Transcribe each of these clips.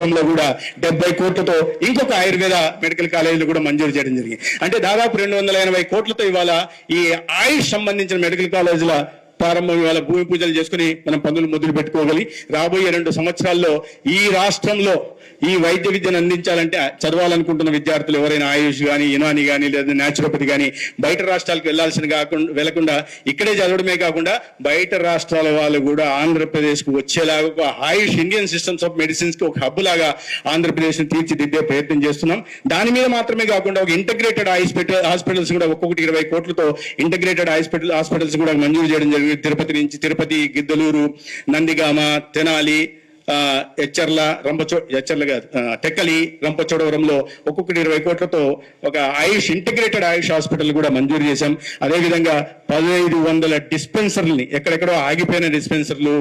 లో కూడా 70 కోట్లతో ఇంకొక ఆయుర్వేద మెడికల్ కాలేజీలు కూడా మంజూరు చేయడం జరిగింది. అంటే దాదాపు 280 కోట్లతో ఇవాళ ఈ ఆయుష్ సంబంధించిన మెడికల్ కాలేజీల ప్రారంభం ఇవాళ భూమి పూజలు చేసుకుని మనం పనులు మొదలు పెట్టుకోగలి. రాబోయే 2 సంవత్సరాల్లో ఈ రాష్ట్రంలో ఈ వైద్య విద్యను అందించాలంటే చదవాలనుకుంటున్న విద్యార్థులు ఎవరైనా ఆయుష్ కానీ యునాని కానీ లేదా న్యాచురోపతి కానీ బయట రాష్ట్రాలకు వెళ్లకుండా ఇక్కడే చదవడమే కాకుండా బయట రాష్ట్రాల వాళ్ళు కూడా ఆంధ్రప్రదేశ్కు వచ్చేలాగా ఒక ఆయుష్ ఇండియన్ సిస్టమ్స్ ఆఫ్ మెడిసిన్స్ కి ఒక హబ్ లాగా ఆంధ్రప్రదేశ్ ని తీర్చిదిద్దే ప్రయత్నం చేస్తున్నాం. దాని మీద మాత్రమే కాకుండా ఒక ఇంటగ్రేటెడ్ హాస్పిటల్స్ కూడా ఒక్కొక్కటి 20 కోట్లతో ఇంటగ్రేటెడ్ హాస్పిటల్స్ కూడా మంజూరు చేయడం జరిగింది. తిరుపతి, గిద్దలూరు, నందిగామ, తెనాలి, టెక్కలి, రంపచోడవరంలో ఒక్కొక్కటి 20 కోట్లతో ఒక ఇంటిగ్రేటెడ్ ఆయుష్ హాస్పిటల్ కూడా మంజూరు చేశాం. అదేవిధంగా 1500 డిస్పెన్సర్లని ఎక్కడెక్కడో ఆగిపోయిన డిస్పెన్సర్లు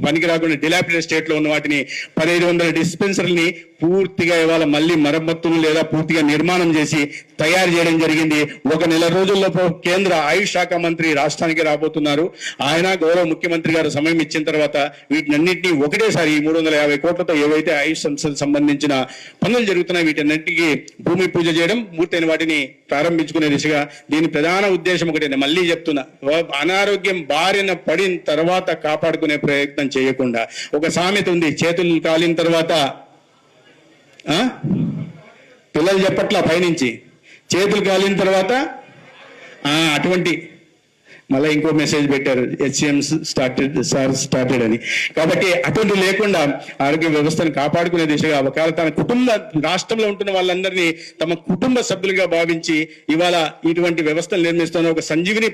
పనికి రాకుండా డిలాపిడేట్ స్టేట్ లో ఉన్న వాటిని 1500 డిస్పెన్సర్లని పూర్తిగా ఇవాళ మళ్ళీ మరమ్మతులు లేదా పూర్తిగా నిర్మాణం చేసి తయారు చేయడం జరిగింది. 1 నెల రోజుల్లో కేంద్ర ఆయుష్ శాఖ మంత్రి రాష్ట్రానికి రాబోతున్నారు. ఆయన గౌరవ ముఖ్యమంత్రి గారు సమయం ఇచ్చిన తర్వాత వీటినన్నింటినీ ఒకటేసారి 350 కోట్లతో ఏవైతే ఆయుష్ సంస్థలకు సంబంధించిన పనులు జరుగుతున్నాయి వీటన్నింటికి భూమి పూజ చేయడం, పూర్తయిన వాటిని ప్రారంభించుకునే దిశగా దీని ప్రధాన ఉద్దేశం ఒకటే. మళ్ళీ చెప్తున్నా, అనారోగ్యం బారిన పడిన తర్వాత కాపాడుకునే ప్రయత్నం చేయకుండా ఒక సామెత ఉంది, చేతులు కాలిన తర్వాత పిల్లలు చెప్పట్లా పైనుంచి చేతులు కాలిన తర్వాత అటువంటి మళ్ళీ ఇంకో మెసేజ్ పెట్టారు, HCM స్టార్టెడ్ అని. కాబట్టి అటువంటి లేకుండా ఆరోగ్య వ్యవస్థను కాపాడుకునే దిశగా ఒకవేళ తన రాష్ట్రంలో ఉంటున్న వాళ్ళందరినీ తమ కుటుంబ సభ్యులుగా భావించి ఇవాళ ఇటువంటి వ్యవస్థలు నిర్మిస్తున్న ఒక సంజీవిని